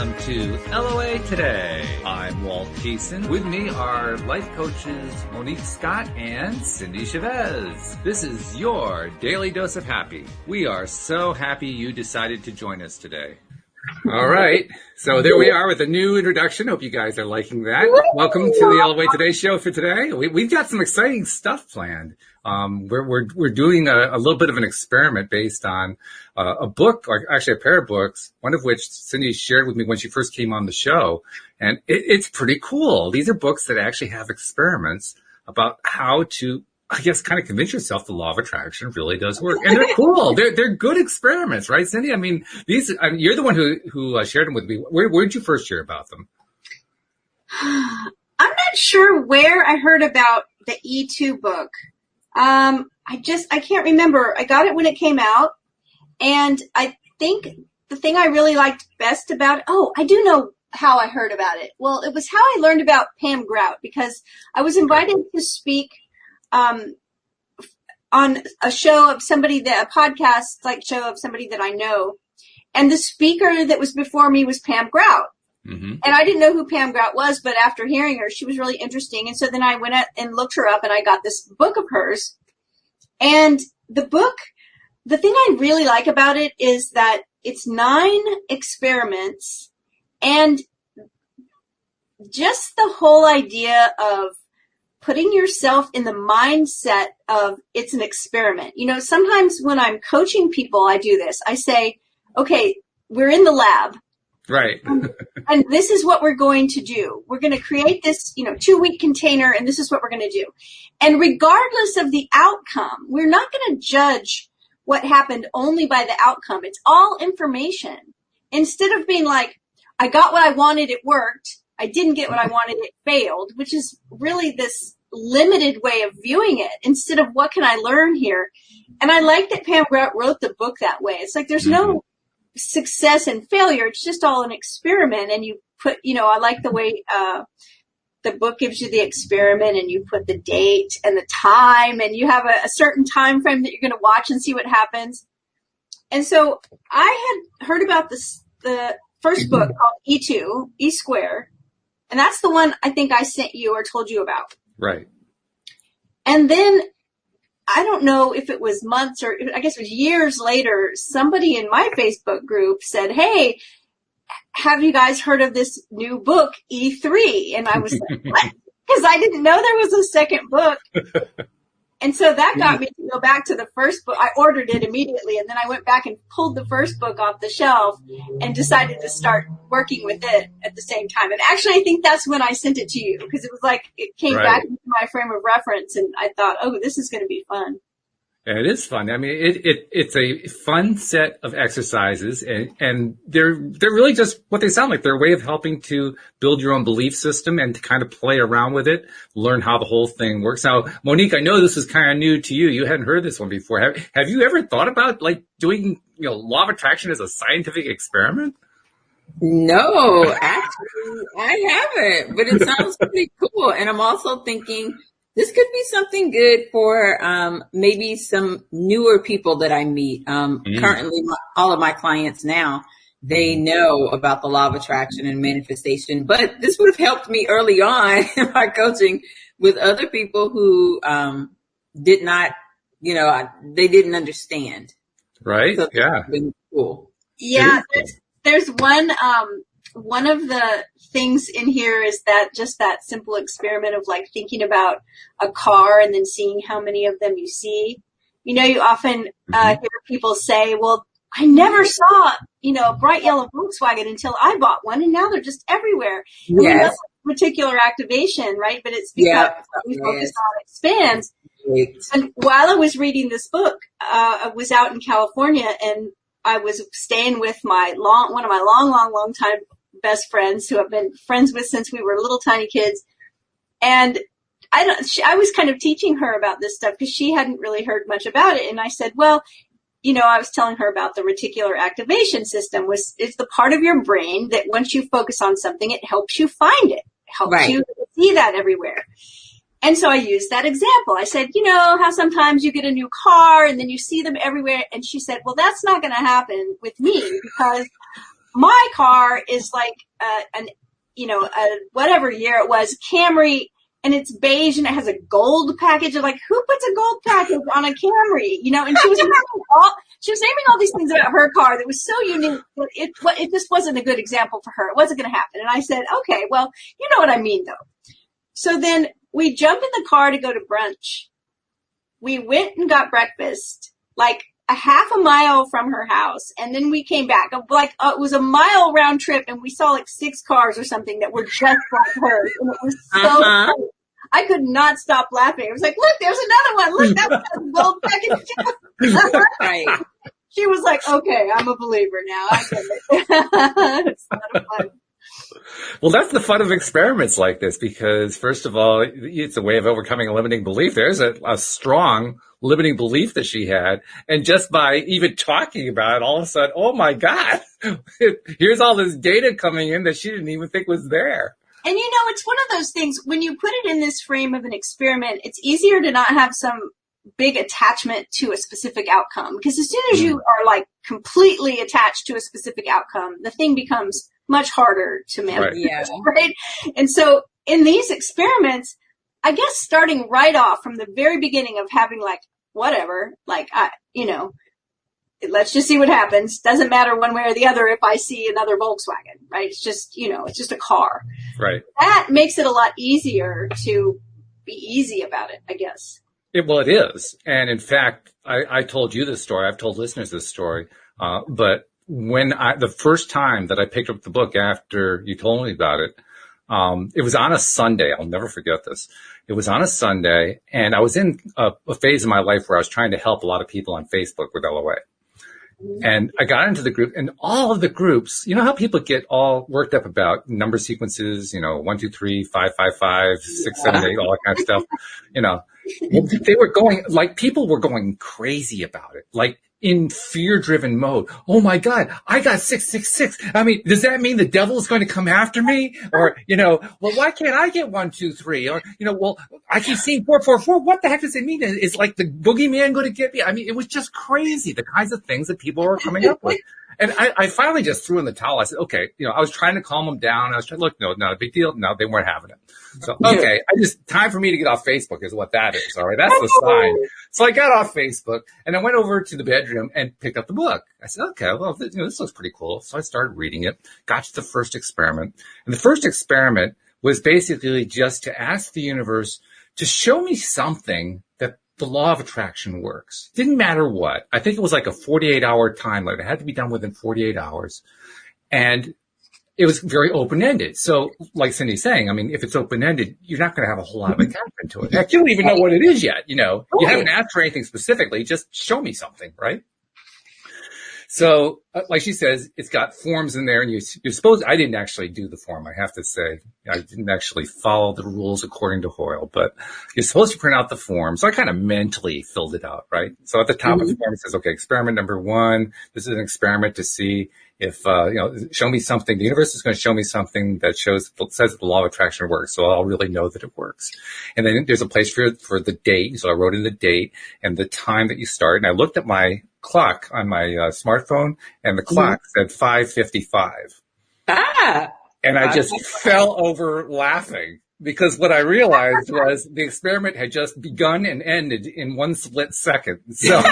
on to LOA Today. I'm Walt Thiessen. With me are life coaches Monique Scott and Cindy Chavez. This is your Daily Dose of Happy. We are so happy you decided to join us today. All right. So there we are with a new introduction. Hope you guys are liking that. Welcome to the LOA Today show for today. We've got some exciting stuff planned. We're doing a little bit of an experiment based on a book, or actually a pair of books, one of which Cindy shared with me when she first came on the show. And it's pretty cool. These are books that actually have experiments about how to, I guess, kind of convince yourself the law of attraction really does work. And they're cool. They're good experiments, right, Cindy? I mean, you're the one who shared them with me. Where did you first hear about them? I'm not sure where I heard about the E2 book. I can't remember. I got it when it came out. And I think the thing I really liked best about it, I do know how I heard about it. Well, it was how I learned about Pam Grout, because I was invited to speak on a show of somebody a podcast like show of somebody that I know. And the speaker that was before me was Pam Grout. Mm-hmm. And I didn't know who Pam Grout was, but after hearing her, she was really interesting. And so then I went out and looked her up, and I got this book of hers. And the book, the thing I really like about it is that it's 9 experiments, and just the whole idea of putting yourself in the mindset of it's an experiment. You know, sometimes when I'm coaching people, I do this. I say, okay, we're in the lab. Right. And this is what we're going to do. We're going to create this, 2-week container, and this is what we're going to do. And regardless of the outcome, we're not going to judge what happened only by the outcome. It's all information. Instead of being like, I got what I wanted, it worked. I didn't get what I wanted, it failed, which is really this limited way of viewing it, instead of what can I learn here? And I like that Pam Grout wrote the book that way. It's like there's no success and failure. It's just all an experiment. And you put, I like the way the book gives you the experiment, and you put the date and the time, and you have a certain time frame that you're going to watch and see what happens. And so I had heard about the first book called E2, E Square. And that's the one I think I sent you or told you about. Right. And then I don't know if it was months or I guess it was years later, somebody in my Facebook group said, hey, have you guys heard of this new book, E3? And I was like, what? Because I didn't know there was a second book. And so that got me to go back to the first book. I ordered it immediately, and then I went back and pulled the first book off the shelf and decided to start working with it at the same time. And actually, I think that's when I sent it to you, because it was like it came back into my frame of reference, and I thought, this is going to be fun. Yeah, it is fun. I mean, it's a fun set of exercises, and they're really just what they sound like. They're a way of helping to build your own belief system and to kind of play around with it, learn how the whole thing works. Now, Monique, I know this is kind of new to you. You hadn't heard this one before. Have you ever thought about like doing, law of attraction as a scientific experiment? No, actually, I haven't, but it sounds pretty cool. And I'm also thinking, this could be something good for maybe some newer people that I meet. Currently, all of my clients now, they know about the law of attraction and manifestation, but this would have helped me early on in my coaching with other people who did not, they didn't understand. Right. So yeah. Been cool. Yeah. There's one of the things in here is that just that simple experiment of like thinking about a car and then seeing how many of them you see. You often hear people say, well, I never saw, a bright yellow Volkswagen until I bought one, and now they're just everywhere. And we know reticular activation, right? But it's because we focus on expands. And while I was reading this book, I was out in California, and I was staying with one of my long time best friends who I've been friends with since we were little tiny kids. And I was kind of teaching her about this stuff because she hadn't really heard much about it. And I said, well, I was telling her about the reticular activation system. It's the part of your brain that once you focus on something, it helps you find it. Helps you see that everywhere. And so I used that example. I said, how sometimes you get a new car and then you see them everywhere. And she said, well, that's not going to happen with me because my car is like whatever year it was, Camry, and it's beige and it has a gold package. I'm like, who puts a gold package on a Camry? And she was naming all these things about her car that was so unique. It just wasn't a good example for her. It wasn't going to happen. And I said, okay, well, you know what I mean, though. So then we jumped in the car to go to brunch. We went and got breakfast, like a half a mile from her house. And then we came back. It was a mile round trip, and we saw like 6 cars or something that were just like hers. And it was so funny. I could not stop laughing. I was like, look, there's another one. Look, that's a gold package. Right. She was like, okay, I'm a believer now. I get it. It's a lot of fun. Well, that's the fun of experiments like this, because first of all, it's a way of overcoming a limiting belief. There's a strong limiting belief that she had. And just by even talking about it, all of a sudden, oh my God, here's all this data coming in that she didn't even think was there. And it's one of those things, when you put it in this frame of an experiment, it's easier to not have some big attachment to a specific outcome. Because as soon as you are like completely attached to a specific outcome, the thing becomes much harder to manage. Right? And so in these experiments, I guess starting right off from the very beginning of having like, whatever, like, let's just see what happens. Doesn't matter one way or the other if I see another Volkswagen, right? It's just, it's just a car. Right. That makes it a lot easier to be easy about it, I guess. It is. And in fact, I told you this story. I've told listeners this story. But when the first time that I picked up the book after you told me about it, it was on a Sunday. I'll never forget this. It was on a Sunday, and I was in a phase of my life where I was trying to help a lot of people on Facebook with LOA. And I got into the group, and all of the groups, you know how people get all worked up about number sequences, 1, 2, 3, 5, 5, 5, 6, 7, 8, all that kind of stuff. They were going, like, people were going crazy about it, like in fear-driven mode. Oh my God, I got 666. I mean, does that mean the devil is going to come after me? Or, well, why can't I get 1, 2, 3? Or, well, I keep seeing 4, 4, 4. What the heck does it mean? Is like the boogeyman going to get me? I mean, it was just crazy, the kinds of things that people were coming up with. And I finally just threw in the towel. I said, okay, I was trying to calm them down. I was trying, look, no, not a big deal. No, they weren't having it. So, okay, time for me to get off Facebook is what that is. All right. That's the sign. So I got off Facebook and I went over to the bedroom and picked up the book. I said, okay, well, this looks pretty cool. So I started reading it, got to the first experiment. And the first experiment was basically just to ask the universe to show me something that the law of attraction works. Didn't matter what. I think it was like a 48-hour time limit. It had to be done within 48 hours. And it was very open-ended. So like Cindy's saying, I mean, if it's open-ended, you're not going to have a whole lot of attachment to it. Heck, you don't even know what it is yet. You haven't asked for anything specifically. Just show me something, right? So like she says, it's got forms in there, and you're supposed, I didn't actually do the form. I have to say, I didn't actually follow the rules according to Hoyle, but you're supposed to print out the form. So I kind of mentally filled it out, right? So at the top of the form, it says, okay, experiment number 1. This is an experiment to see if, show me something. The universe is going to show me something that says that the law of attraction works. So I'll really know that it works. And then there's a place for the date. So I wrote in the date and the time that you start. And I looked at my clock on my smartphone, and the clock said 5:55. And I just fell over laughing, because what I realized was the experiment had just begun and ended in one split second. So,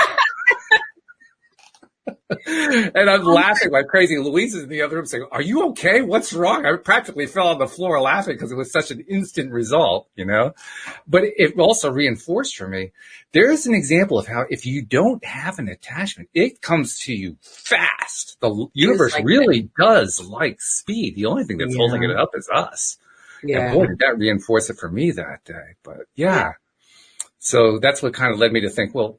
and I'm laughing like crazy. Louise is in the other room saying, "Are you okay? What's wrong?" I practically fell on the floor laughing because it was such an instant result, But it also reinforced for me, there is an example of how if you don't have an attachment, it comes to you fast. The universe really does like speed. The only thing that's holding it up is us. Yeah. And boy, did that reinforce it for me that day. But so that's what kind of led me to think, well,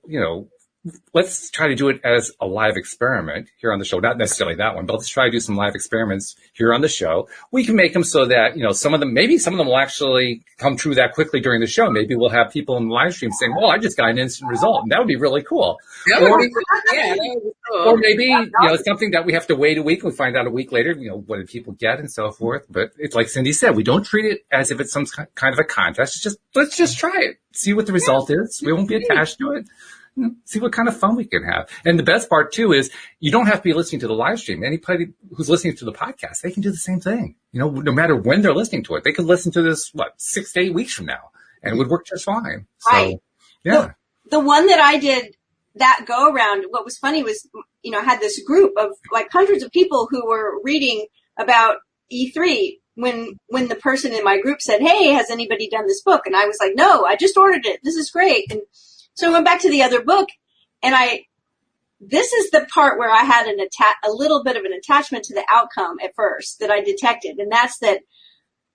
let's try to do it as a live experiment here on the show. Not necessarily that one, but let's try to do some live experiments here on the show. We can make them so that, some of them will actually come true that quickly during the show. Maybe we'll have people in the live stream saying, well, I just got an instant result. And that would be really cool. That would be cool. Or maybe, something that we have to wait a week and we find out a week later, what did people get and so forth. But it's like Cindy said, we don't treat it as if it's some kind of a contest. It's just, let's just try it. See what the result is. We won't be attached to it. see what kind of fun we can have. And the best part too is you don't have to be listening to the live stream. Anybody who's listening to the podcast, they can do the same thing. No matter when they're listening to it, they could listen to this, 6 to 8 weeks from now, and it would work just fine. So, right. Yeah. The one that I did that go around, what was funny was, I had this group of like hundreds of people who were reading about E3 when the person in my group said, hey, has anybody done this book? And I was like, no, I just ordered it. This is great. And so I went back to the other book, and this is the part where I had a little bit of an attachment to the outcome at first that I detected. And that's that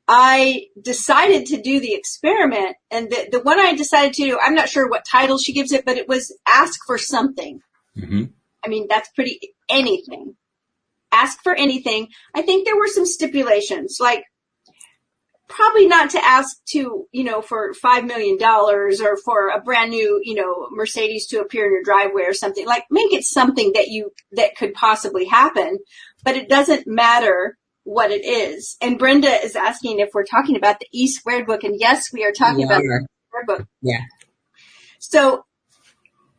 I decided to do the experiment, and the one I decided to do, I'm not sure what title she gives it, but it was ask for something. Mm-hmm. I mean, that's anything. Ask for anything. I think there were some stipulations, like probably not to ask to, for $5 million or for a brand new, Mercedes to appear in your driveway or something. Like, make it something that could possibly happen, but it doesn't matter what it is. And Brenda is asking if we're talking about the E Squared book, and yes, we are talking about the E Squared book. Yeah. So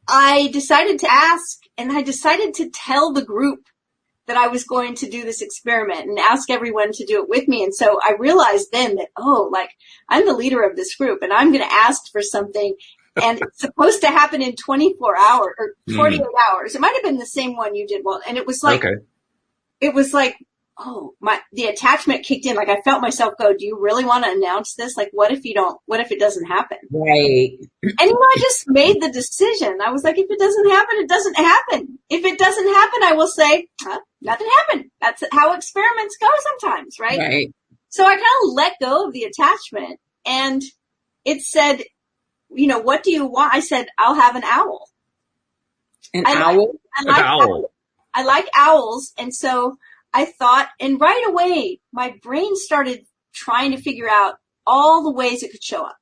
I decided to ask, and I decided to tell the group that I was going to do this experiment and ask everyone to do it with me. And so I realized then that, I'm the leader of this group, and I'm going to ask for something, and it's supposed to happen in 24 hours or 48 hours. It might have been the same one you did, Walt. And it was like, the attachment kicked in. Like, I felt myself go, do you really want to announce this? Like, what if it doesn't happen? Right. And I just made the decision. I was like, if it doesn't happen, it doesn't happen. If it doesn't happen, I will say, nothing happened. That's how experiments go sometimes, right? Right. So I kind of let go of the attachment, and it said, what do you want? I said, I'll have an owl. An owl? I like owls. And so I thought, and right away, my brain started trying to figure out all the ways it could show up.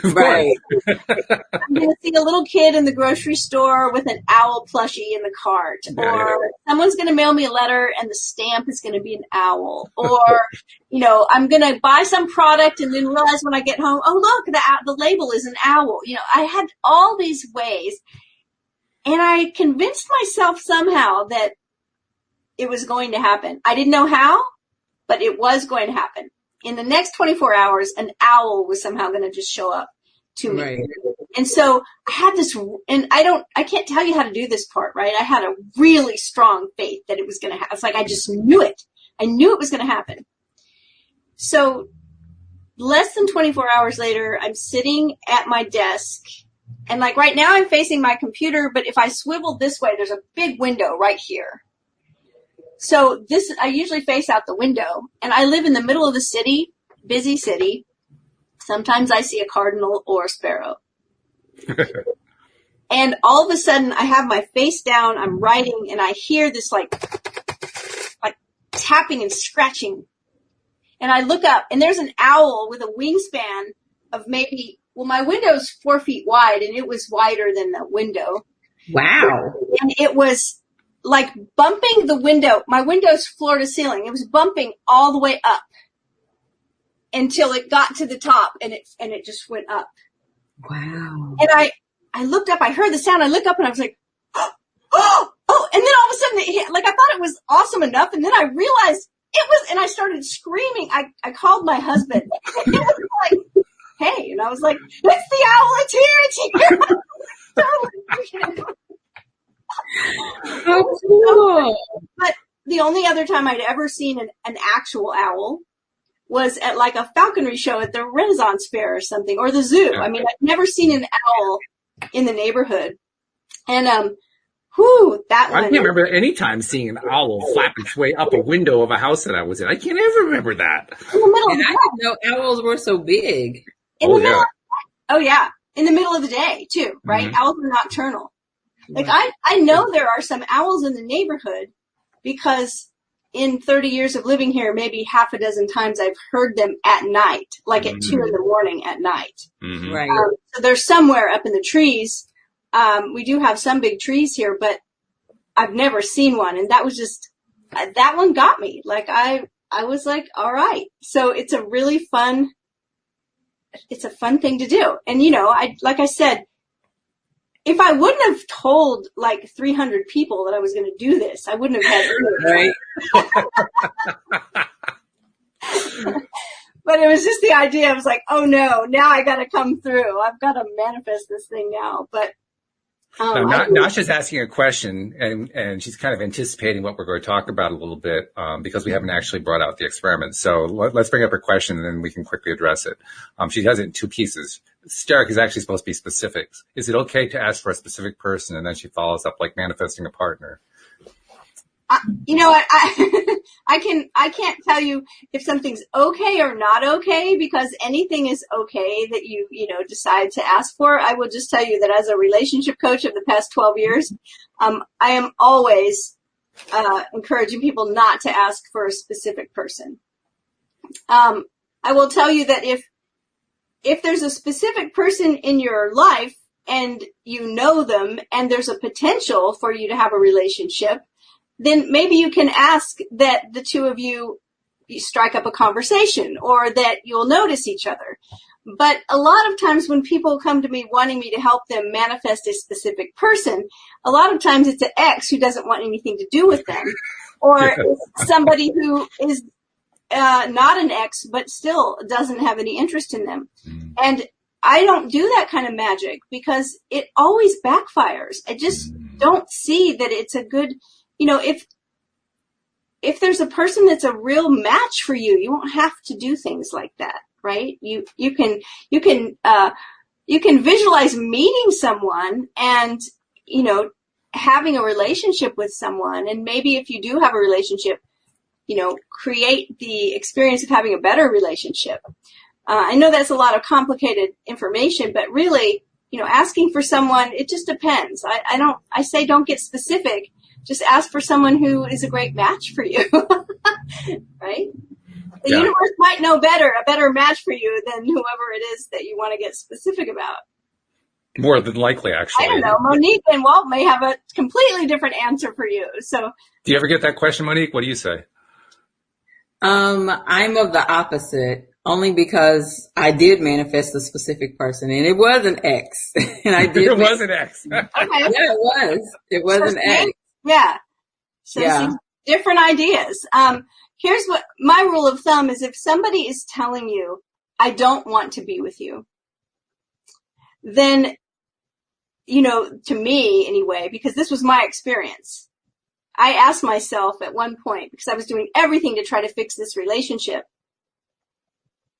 Right. I'm going to see a little kid in the grocery store with an owl plushie in the cart. Or someone's going to mail me a letter and the stamp is going to be an owl. Or, I'm going to buy some product and then realize when I get home, oh, look, the label is an owl. I had all these ways. And I convinced myself somehow that it was going to happen. I didn't know how, but it was going to happen. In the next 24 hours, an owl was somehow going to just show up to me. Right. And so I had this, and I can't tell you how to do this part, right? I had a really strong faith that it was going to happen. It's like I just knew it. I knew it was going to happen. So less than 24 hours later, I'm sitting at my desk, and like right now I'm facing my computer, but if I swivel this way, there's a big window right here. So I usually face out the window, and I live in the middle of the city, busy city. Sometimes I see a cardinal or a sparrow. And all of a sudden I have my face down, I'm writing, and I hear this like tapping and scratching. And I look up, and there's an owl with a wingspan of my window's 4 feet wide, and it was wider than the window. Wow. And it was like bumping the window. My window's floor to ceiling. It was bumping all the way up until it got to the top, and it just went up. Wow. And I looked up, I heard the sound, I looked up, and I was like, oh, and then all of a sudden I thought it was awesome enough, and then I realized it was, and I started screaming. I called my husband. It was like, hey, and I was like, it's the owl, it's here. Oh, cool. But the only other time I'd ever seen an actual owl was at like a falconry show at the Renaissance Fair or something, or the zoo. I mean, I've never seen an owl in the neighborhood. And, I can't remember any time seeing an owl flap its way up a window of a house that I was in. I can't ever remember that. In the middle and I didn't know owls were so big. In the middle of the day too, right? Mm-hmm. Owls are nocturnal. Like I know there are some owls in the neighborhood because in 30 years of living here, maybe half a dozen times I've heard them at night, like at 2 a.m. at night. Mm-hmm. Right. So they're somewhere up in the trees. We do have some big trees here, but I've never seen one. And that was just, that one got me. Like I was like, all right. So it's a really fun thing to do. And like I said, if I wouldn't have told like 300 people that I was going to do this, I wouldn't have had Right. But it was just the idea. I was like, oh no, now I got to come through. I've got to manifest this thing now. But Nasha's asking a question, and she's kind of anticipating what we're going to talk about a little bit, because we haven't actually brought out the experiment. So let's bring up her question, and then we can quickly address it. She has it in two pieces. Derek is actually supposed to be specifics. Is it okay to ask for a specific person? And then she follows up like manifesting a partner. You know what? I can't tell you if something's okay or not okay, because anything is okay that you decide to ask for. I will just tell you that as a relationship coach of the past 12 years, I am always encouraging people not to ask for a specific person. I will tell you that if there's a specific person in your life and you know them and there's a potential for you to have a relationship, then maybe you can ask that the two of you strike up a conversation or that you'll notice each other. But a lot of times when people come to me wanting me to help them manifest a specific person, a lot of times it's an ex who doesn't want anything to do with them, or it's somebody who is not an ex but still doesn't have any interest in them. And I don't do that kind of magic because it always backfires. I just don't see that it's a good... if there's a person that's a real match for you, you won't have to do things like that, right? You can visualize meeting someone and, having a relationship with someone. And maybe if you do have a relationship, create the experience of having a better relationship. I know that's a lot of complicated information, but really, asking for someone, it just depends. I say don't get specific. Just ask for someone who is a great match for you, right? The universe might know a better match for you than whoever it is that you want to get specific about. More than likely, actually. I don't know. Monique and Walt may have a completely different answer for you. So, do you ever get that question, Monique? What do you say? I'm of the opposite, only because I did manifest a specific person, and it was an ex. And I did. It was an ex. Okay. Yeah, it was. It was an ex. Yeah. So different ideas. Here's what my rule of thumb is: if somebody is telling you, I don't want to be with you, then, to me anyway, because this was my experience, I asked myself at one point, because I was doing everything to try to fix this relationship.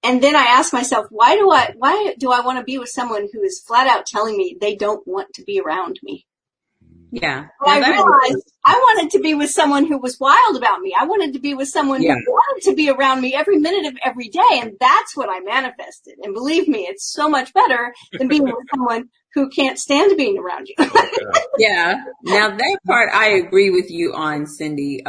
And then I asked myself, why do I want to be with someone who is flat out telling me they don't want to be around me? Yeah. I realized I wanted to be with someone who was wild about me. I wanted to be with someone who wanted to be around me every minute of every day. And that's what I manifested. And believe me, it's so much better than being with someone who can't stand being around you. Yeah. Now that part I agree with you on, Cindy.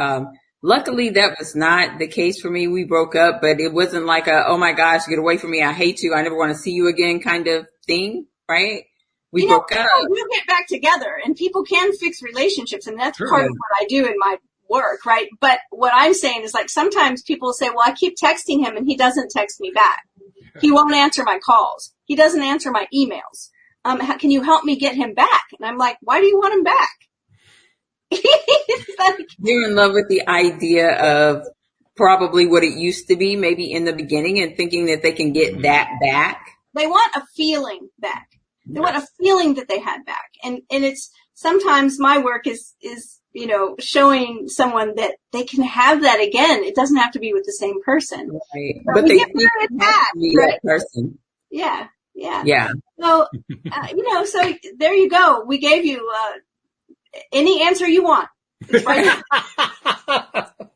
Luckily that was not the case for me. We broke up, but it wasn't like oh my gosh, get away from me. I hate you. I never want to see you again kind of thing. Right. We broke up. We'll get back together, and people can fix relationships, and that's part of what I do in my work, right? But what I'm saying is, like, sometimes people say, well, I keep texting him and he doesn't text me back. He won't answer my calls. He doesn't answer my emails. Can you help me get him back? And I'm like, why do you want him back? You're in love with the idea of probably what it used to be, maybe in the beginning, and thinking that they can get that back. They want a feeling back. They want a feeling that they had back. And it's sometimes my work is, showing someone that they can have that again. It doesn't have to be with the same person. Right. But they get that person. Yeah. Yeah. Yeah. So, so there you go. We gave you, any answer you want. It's right.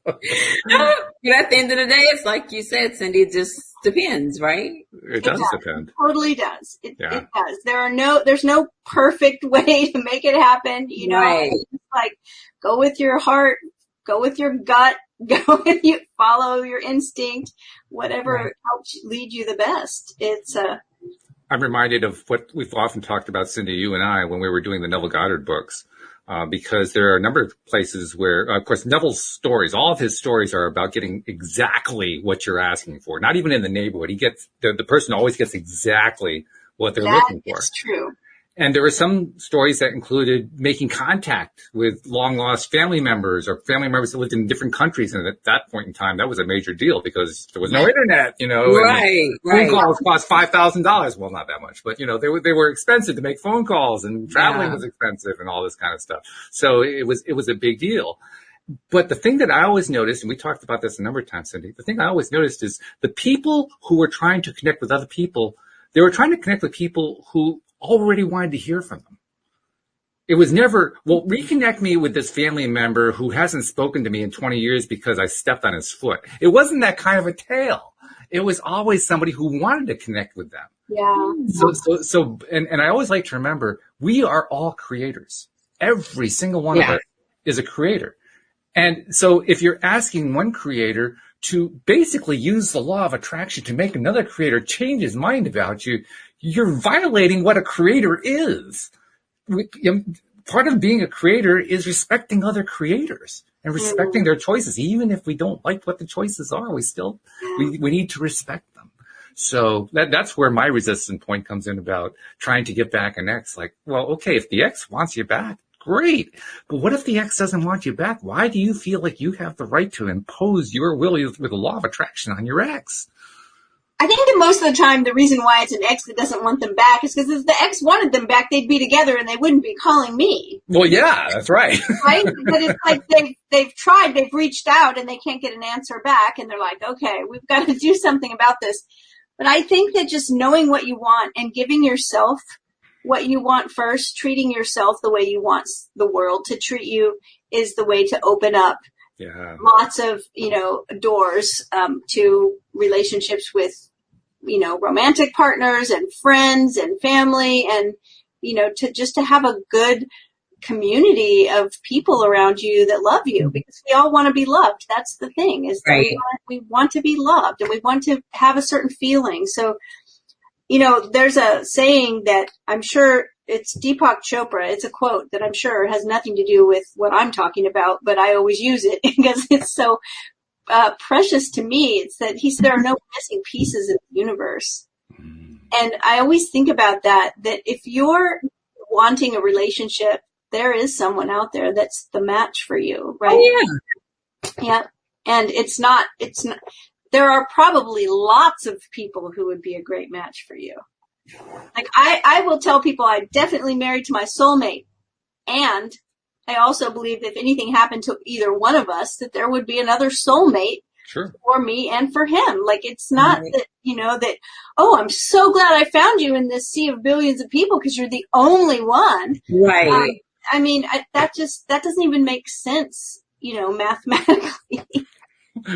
But at the end of the day, it's like you said, Cindy, it just depends, right? It does depend. Totally does. It does. There's no perfect way to make it happen. Right. It's like go with your heart, go with your gut, follow your instinct, whatever helps lead you the best. I'm reminded of what we've often talked about, Cindy, you and I, when we were doing the Neville Goddard books. Because there are a number of places where, of course, Neville's stories, all of his stories are about getting exactly what you're asking for. Not even in the neighborhood. He gets, the person always gets exactly what they're looking for. That's true. And there were some stories that included making contact with long lost family members or family members that lived in different countries. And at that point in time, that was a major deal because there was no internet, Right. Phone calls cost $5,000. Well, not that much, but they were expensive to make phone calls, and traveling was expensive and all this kind of stuff. So it was a big deal. But the thing that I always noticed, and we talked about this a number of times, Cindy, the thing I always noticed is the people who were trying to connect with other people, they were trying to connect with people who already wanted to hear from them. It was never, well, reconnect me with this family member who hasn't spoken to me in 20 years because I stepped on his foot. It wasn't that kind of a tale. It was always somebody who wanted to connect with them. Yeah. So, and I always like to remember, we are all creators. Every single one of us is a creator. And so if you're asking one creator to basically use the law of attraction to make another creator change his mind about you, you're violating what a creator is. Part of being a creator is respecting other creators and respecting their choices. Even if we don't like what the choices are, we need to respect them. So that's where my resistance point comes in about trying to get back an ex. Like, well, okay, if the ex wants you back, great. But what if the ex doesn't want you back? Why do you feel like you have the right to impose your will with the law of attraction on your ex? I think that most of the time the reason why it's an ex that doesn't want them back is because if the ex wanted them back, they'd be together and they wouldn't be calling me. Well, yeah, that's right. Right? But it's like they've tried, they've reached out and they can't get an answer back, and they're like, okay, we've got to do something about this. But I think that just knowing what you want and giving yourself what you want first, treating yourself the way you want the world to treat you, is the way to open up lots of, doors to relationships with, romantic partners and friends and family, and, to have a good community of people around you that love you, because we all want to be loved. That's the thing, is that we want to be loved and we want to have a certain feeling. So, there's a saying that I'm sure it's Deepak Chopra. It's a quote that I'm sure has nothing to do with what I'm talking about, but I always use it because it's so precious to me. It's that he said there are no missing pieces in the universe. And I always think about that if you're wanting a relationship, there is someone out there that's the match for you, right? Oh, yeah. And it's not, there are probably lots of people who would be a great match for you. Like I will tell people I'm definitely married to my soulmate. And I also believe that if anything happened to either one of us, that there would be another soulmate for me and for him. Like, it's not that, oh, I'm so glad I found you in this sea of billions of people because you're the only one. Right. That doesn't even make sense, mathematically.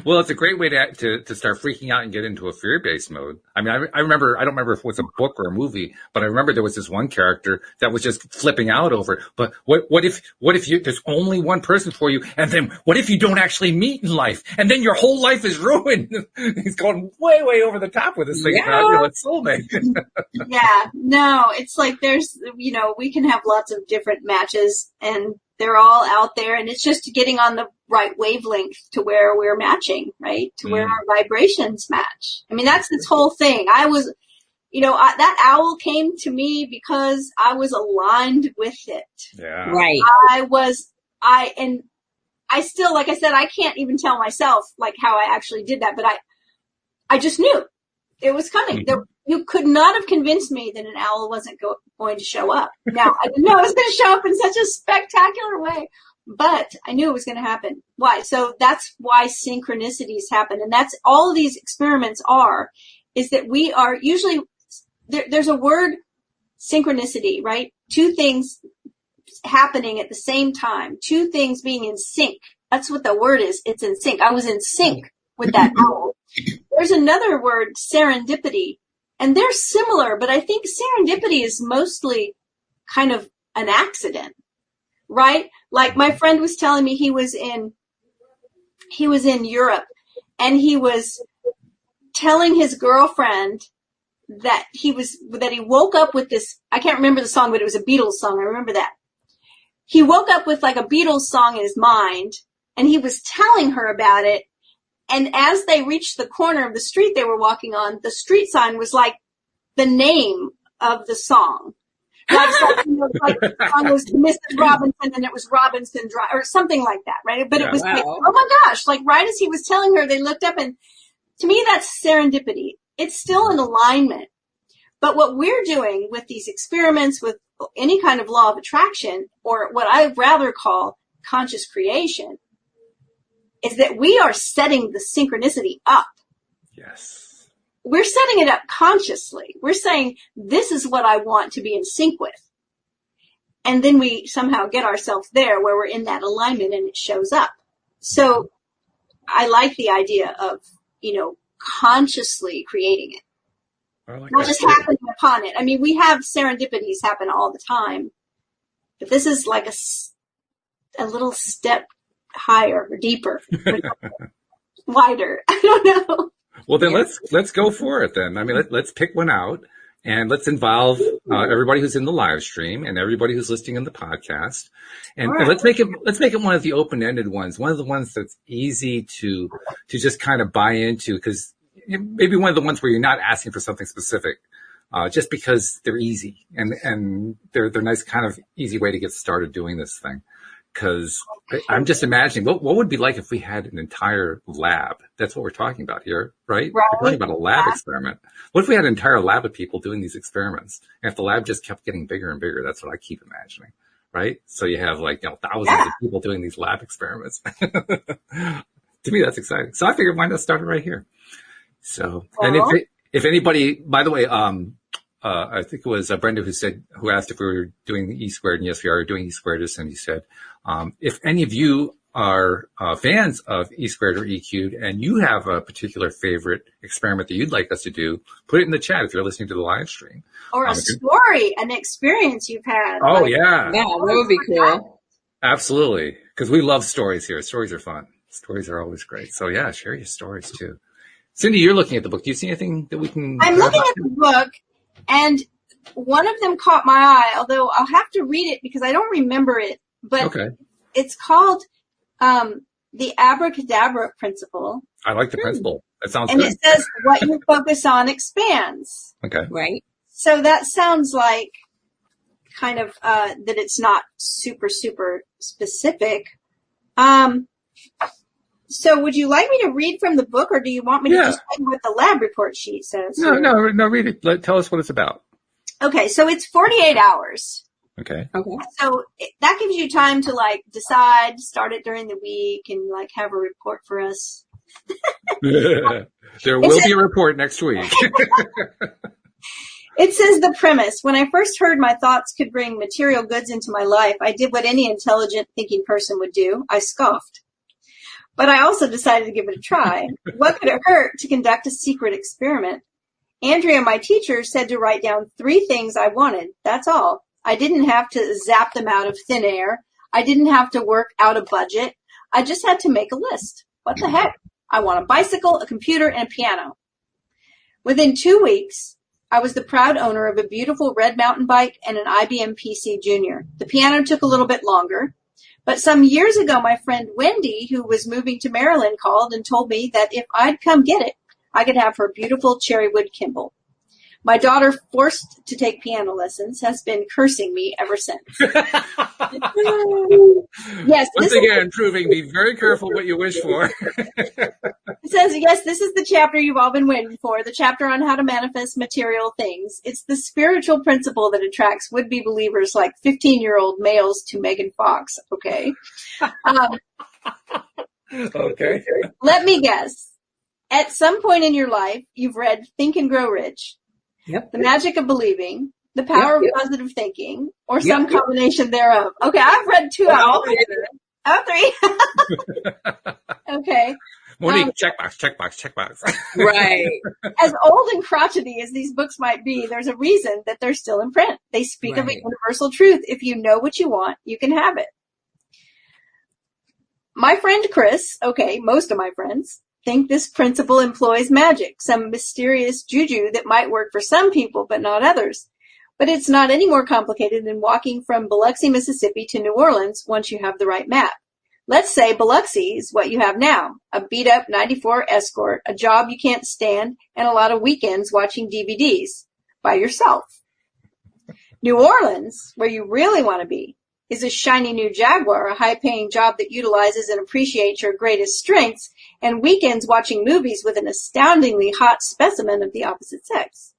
Well, it's a great way to start freaking out and get into a fear-based mode. I mean, I remember, I don't remember if it was a book or a movie, but I remember there was this one character that was just flipping out over it. But what if there's only one person for you, and then what if you don't actually meet in life, and then your whole life is ruined? He's going way, way over the top with this thing about, a soulmate. Yeah, no, it's like there's, we can have lots of different matches, and they're all out there, and it's just getting on the right wavelength to where we're matching, right? To where our vibrations match. I mean, that's this whole thing. I was, that owl came to me because I was aligned with it. Yeah. Right. And I still, like I said, I can't even tell myself like how I actually did that, but I just knew it was coming. You could not have convinced me that an owl wasn't going to show up. Now, I didn't know it was going to show up in such a spectacular way, but I knew it was going to happen. Why? So that's why synchronicities happen. And that's all these experiments is that we are usually, there's a word, synchronicity, right? Two things happening at the same time, two things being in sync. That's what the word is. It's in sync. I was in sync with that owl. There's another word, serendipity. And they're similar, but I think serendipity is mostly kind of an accident, right? Like my friend was telling me he was in Europe, and he was telling his girlfriend that he woke up with this, I can't remember the song, but it was a Beatles song. I remember that. He woke up with like a Beatles song in his mind, and he was telling her about it. And as they reached the corner of the street they were walking on, the street sign was like the name of the song. Like the song was Mrs. Robinson and it was Robinson Drive or something like that, right? But it was like, oh my gosh, like right as he was telling her, they looked up, and to me, that's serendipity. It's still an alignment. But what we're doing with these experiments, with any kind of law of attraction, or what I rather call conscious creation, is that we are setting the synchronicity up. Yes. We're setting it up consciously. We're saying, this is what I want to be in sync with. And then we somehow get ourselves there where we're in that alignment and it shows up. So I like the idea of, consciously creating it. Not just happening upon it. I mean, we have serendipities happen all the time, but this is like a little step higher or deeper, wider. I don't know. Well, then let's go for it then. I mean, let's pick one out and let's involve everybody who's in the live stream and everybody who's listening in the podcast. And let's make it one of the open-ended ones, one of the ones that's easy to just kind of buy into, because maybe one of the ones where you're not asking for something specific, just because they're easy and they're nice, kind of easy way to get started doing this thing. Because I'm just imagining what would it be like if we had an entire lab. That's what we're talking about here, right? We're talking about a lab experiment. What if we had an entire lab of people doing these experiments? And if the lab just kept getting bigger and bigger, that's what I keep imagining, right? So you have thousands of people doing these lab experiments. To me, that's exciting. So I figured why not start it right here. So, and if anybody, by the way, I think it was Brenda who asked if we were doing E squared, and yes, we are doing E squared, as Cindy said. If any of you are fans of E squared or E cubed, and you have a particular favorite experiment that you'd like us to do, put it in the chat if you're listening to the live stream. Or a story, an experience you've had. Oh, yeah. Yeah, that would be cool. Absolutely. Because we love stories here. Stories are fun. Stories are always great. So, yeah, share your stories, too. Cindy, you're looking at the book. Do you see anything that we can... I'm looking at the book, and one of them caught my eye, although I'll have to read it because I don't remember it. But It's called the Abracadabra Principle. I like the principle. That sounds good. And it says, what you focus on expands. Okay. Right. So that sounds like kind of that it's not super, super specific. So would you like me to read from the book, or do you want me to just read what the lab report sheet says? No, read it. Tell us what it's about. Okay, so it's 48 hours. Okay. So that gives you time to decide, start it during the week, and have a report for us. There will be a report next week. It says the premise. When I first heard my thoughts could bring material goods into my life, I did what any intelligent thinking person would do. I scoffed. But I also decided to give it a try. What could it hurt to conduct a secret experiment? Andrea, my teacher, said to write down 3 things I wanted. That's all. I didn't have to zap them out of thin air. I didn't have to work out a budget. I just had to make a list. What the heck? I want a bicycle, a computer, and a piano. Within 2 weeks, I was the proud owner of a beautiful red mountain bike and an IBM PC Junior. The piano took a little bit longer. But some years ago, my friend Wendy, who was moving to Maryland, called and told me that if I'd come get it, I could have her beautiful cherrywood Kimball. My daughter, forced to take piano lessons, has been cursing me ever since. Yes. Once again, proving be very careful what you wish for. It says, yes, this is the chapter you've all been waiting for, the chapter on how to manifest material things. It's the spiritual principle that attracts would-be believers like 15-year-old males to Megan Fox, okay? Okay. Let me guess. At some point in your life, you've read Think and Grow Rich. Yep. The Magic of Believing, The Power of Positive Thinking, or some combination thereof. Okay, I've read 2 out of 3. Oh, 3. Okay. Monique, checkbox. Right. As old and crotchety as these books might be, there's a reason that they're still in print. They speak of a universal truth. If you know what you want, you can have it. My friend Chris, most of my friends, think this principle employs magic, some mysterious juju that might work for some people but not others. But it's not any more complicated than walking from Biloxi, Mississippi to New Orleans once you have the right map. Let's say Biloxi is what you have now, a beat-up 94 Escort, a job you can't stand, and a lot of weekends watching DVDs by yourself. New Orleans, where you really want to be, is a shiny new Jaguar, a high-paying job that utilizes and appreciates your greatest strengths, and weekends watching movies with an astoundingly hot specimen of the opposite sex.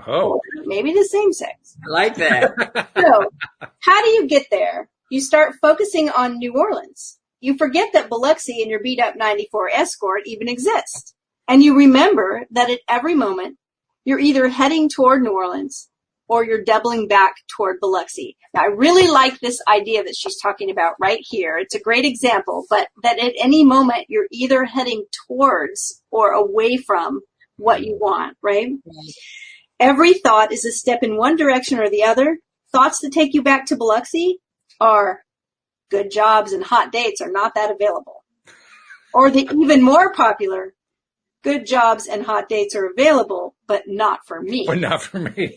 Oh. Or maybe the same sex. I like that. So, how do you get there? You start focusing on New Orleans. You forget that Biloxi and your beat-up 94 Escort even exist. And you remember that at every moment, you're either heading toward New Orleans or you're doubling back toward Biloxi. Now, I really like this idea that she's talking about right here. It's a great example, but that at any moment, you're either heading towards or away from what you want, right? Every thought is a step in one direction or the other. Thoughts that take you back to Biloxi are good jobs and hot dates are not that available. Or the even more popular, good jobs and hot dates are available, but not for me. But not for me.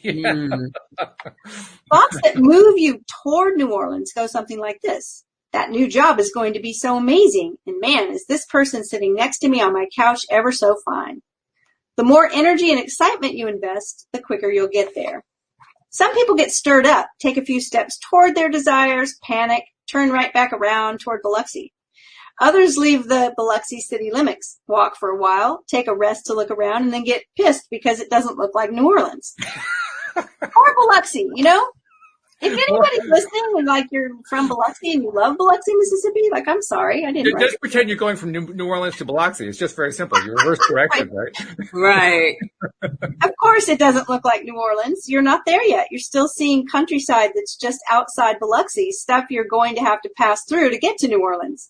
Thoughts that move you toward New Orleans go something like this. That new job is going to be so amazing. And man, is this person sitting next to me on my couch ever so fine. The more energy and excitement you invest, the quicker you'll get there. Some people get stirred up, take a few steps toward their desires, panic, turn right back around toward Biloxi. Others leave the Biloxi city limits, walk for a while, take a rest to look around, and then get pissed because it doesn't look like New Orleans. Or Biloxi, you know? If anybody's listening and like you're from Biloxi and you love Biloxi, Mississippi, like I'm sorry, I didn't. Just pretend you're going from New Orleans to Biloxi. It's just very simple. You reverse direction, right? Right. Of course it doesn't look like New Orleans. You're not there yet. You're still seeing countryside that's just outside Biloxi, stuff you're going to have to pass through to get to New Orleans.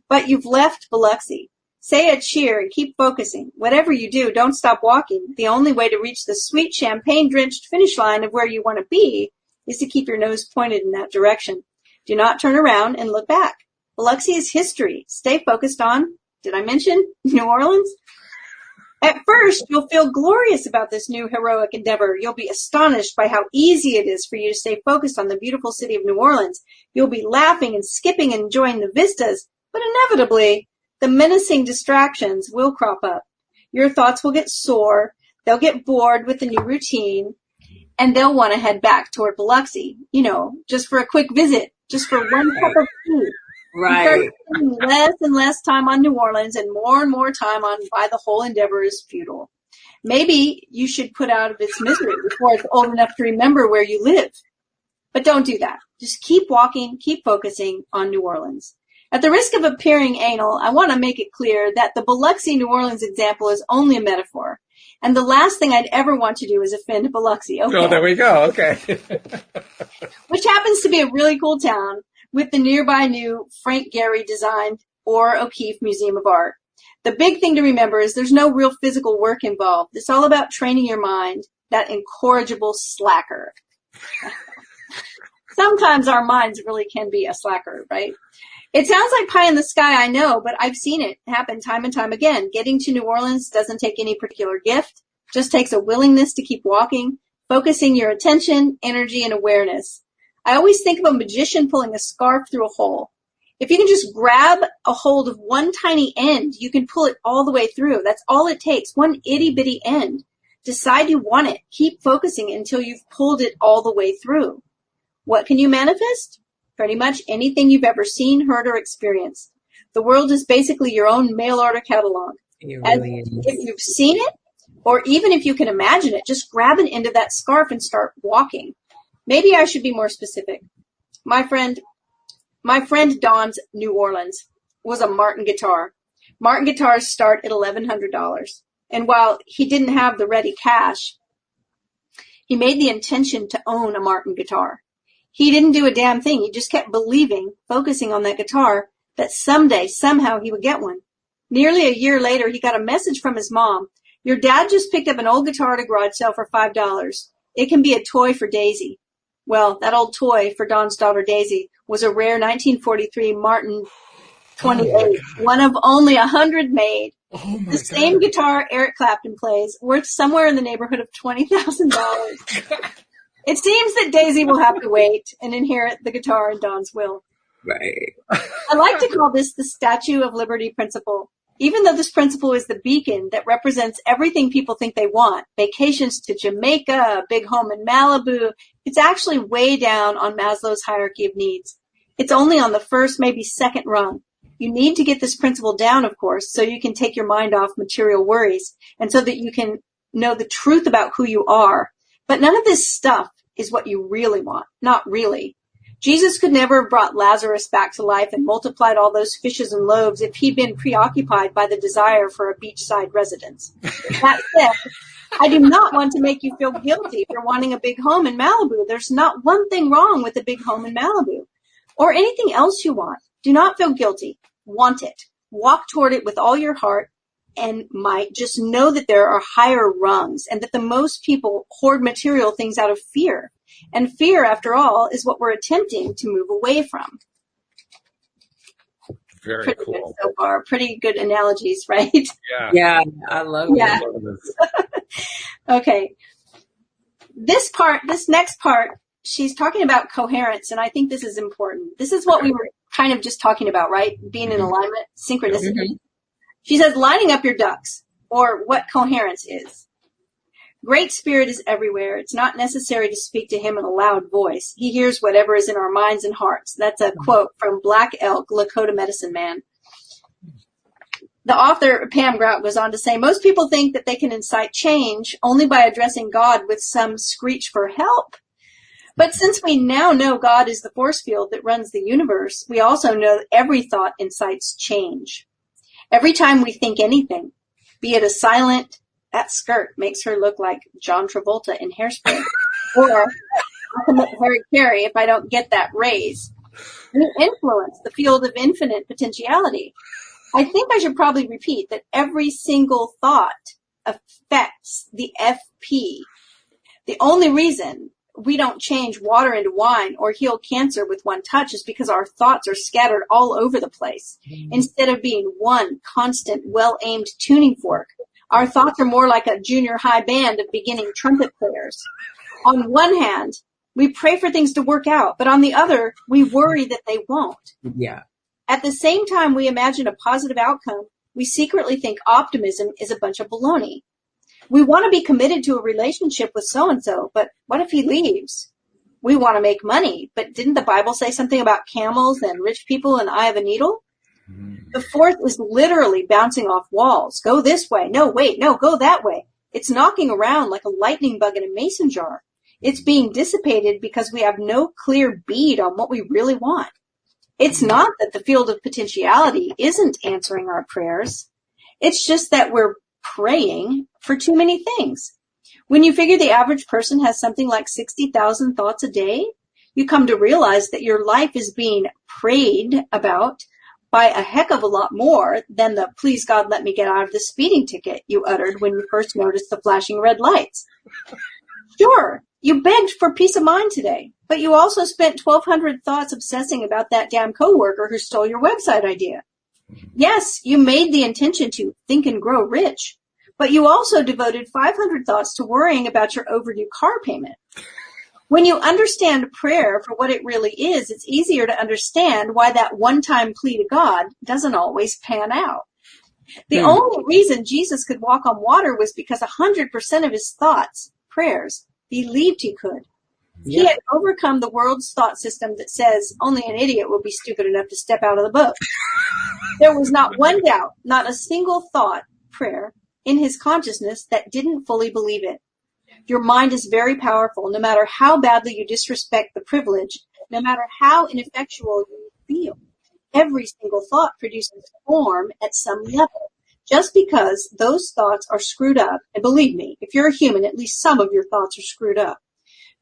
But you've left Biloxi. Say a cheer and keep focusing. Whatever you do, don't stop walking. The only way to reach the sweet champagne-drenched finish line of where you want to be is to keep your nose pointed in that direction. Do not turn around and look back. Biloxi is history. Stay focused on, did I mention, New Orleans? At first, you'll feel glorious about this new heroic endeavor. You'll be astonished by how easy it is for you to stay focused on the beautiful city of New Orleans. You'll be laughing and skipping and enjoying the vistas, but inevitably, the menacing distractions will crop up. Your thoughts will get sore. They'll get bored with the new routine. And they'll want to head back toward Biloxi, you know, just for a quick visit, just for one cup of tea. Right. You start spending less and less time on New Orleans and more time on why the whole endeavor is futile. Maybe you should put out of its misery before it's old enough to remember where you live. But don't do that. Just keep walking, keep focusing on New Orleans. At the risk of appearing anal, I want to make it clear that the Biloxi New Orleans example is only a metaphor. And the last thing I'd ever want to do is offend Biloxi. Okay. Oh, there we go. Okay. Which happens to be a really cool town with the nearby new Frank Gehry designed or O'Keeffe Museum of Art. The big thing to remember is there's no real physical work involved. It's all about training your mind, that incorrigible slacker. Sometimes our minds really can be a slacker, right? It sounds like pie in the sky, I know, but I've seen it happen time and time again. Getting to New Orleans doesn't take any particular gift, just takes a willingness to keep walking, focusing your attention, energy, and awareness. I always think of a magician pulling a scarf through a hole. If you can just grab a hold of one tiny end, you can pull it all the way through. That's all it takes, one itty-bitty end. Decide you want it. Keep focusing until you've pulled it all the way through. What can you manifest? Pretty much anything you've ever seen, heard, or experienced. The world is basically your own mail order catalog. It really is. If you've seen it, or even if you can imagine it, just grab an end of that scarf and start walking. Maybe I should be more specific. My friend Don's New Orleans was a Martin guitar. Martin guitars start at $1,100. And while he didn't have the ready cash, he made the intention to own a Martin guitar. He didn't do a damn thing. He just kept believing, focusing on that guitar, that someday, somehow he would get one. Nearly a year later, he got a message from his mom. Your dad just picked up an old guitar at a garage sale for $5. It can be a toy for Daisy. Well, that old toy for Don's daughter Daisy was a rare 1943 Martin 28, one of only 100 made. Oh my the same guitar Eric Clapton plays, worth somewhere in the neighborhood of $20,000. It seems that Daisy will have to wait and inherit the guitar in Don's will. Right. I like to call this the Statue of Liberty principle. Even though this principle is the beacon that represents everything people think they want, vacations to Jamaica, a big home in Malibu, it's actually way down on Maslow's hierarchy of needs. It's only on the first, maybe second rung. You need to get this principle down, of course, so you can take your mind off material worries and so that you can know the truth about who you are. But none of this stuff is what you really want. Not really. Jesus could never have brought Lazarus back to life and multiplied all those fishes and loaves if he'd been preoccupied by the desire for a beachside residence. That said, I do not want to make you feel guilty for wanting a big home in Malibu. There's not one thing wrong with a big home in Malibu or anything else you want. Do not feel guilty. Want it. Walk toward it with all your heart and might. Just know that there are higher rungs and that the most people hoard material things out of fear. And fear, after all, is what we're attempting to move away from. Very Pretty cool. good so far. Pretty good analogies, right? Yeah, I love it. Yeah. I love this. Okay. This next part, she's talking about coherence, and I think this is important. This is what we were kind of just talking about, right? Being in alignment, synchronicity. Mm-hmm. She says, lining up your ducks, or what coherence is. Great Spirit is everywhere. It's not necessary to speak to him in a loud voice. He hears whatever is in our minds and hearts. That's a quote from Black Elk, Lakota Medicine Man. The author, Pam Grout, goes on to say, most people think that they can incite change only by addressing God with some screech for help. But since we now know God is the force field that runs the universe, we also know that every thought incites change. Every time we think anything, be it a silent, that skirt makes her look like John Travolta in Hairspray, or I commit Harry Carey if I don't get that raise. We influence the field of infinite potentiality. I think I should probably repeat that every single thought affects the FP. The only reason we don't change water into wine or heal cancer with one touch is because our thoughts are scattered all over the place. Instead of being one constant, well-aimed tuning fork, our thoughts are more like a junior high band of beginning trumpet players. On one hand, we pray for things to work out, but on the other, we worry that they won't. Yeah. At the same time we imagine a positive outcome, we secretly think optimism is a bunch of baloney. We want to be committed to a relationship with so-and-so, but what if he leaves? We want to make money, but didn't the Bible say something about camels and rich people and eye of a needle? The fourth is literally bouncing off walls. Go this way. No, wait. No, go that way. It's knocking around like a lightning bug in a mason jar. It's being dissipated because we have no clear bead on what we really want. It's not that the field of potentiality isn't answering our prayers. It's just that we're praying for too many things. When you figure the average person has something like 60,000 thoughts a day, you come to realize that your life is being prayed about by a heck of a lot more than the please God let me get out of this speeding ticket you uttered when you first noticed the flashing red lights. Sure, you begged for peace of mind today, but you also spent 1,200 thoughts obsessing about that damn coworker who stole your website idea. Yes, you made the intention to think and grow rich, but you also devoted 500 thoughts to worrying about your overdue car payment. When you understand prayer for what it really is, it's easier to understand why that one-time plea to God doesn't always pan out. The only reason Jesus could walk on water was because 100% of his thoughts, prayers, believed he could. He had overcome the world's thought system that says only an idiot will be stupid enough to step out of the boat. There was not one doubt, not a single thought, prayer, in his consciousness that didn't fully believe it. Your mind is very powerful, no matter how badly you disrespect the privilege, no matter how ineffectual you feel. Every single thought produces form at some level. Just because those thoughts are screwed up, and believe me, if you're a human, at least some of your thoughts are screwed up,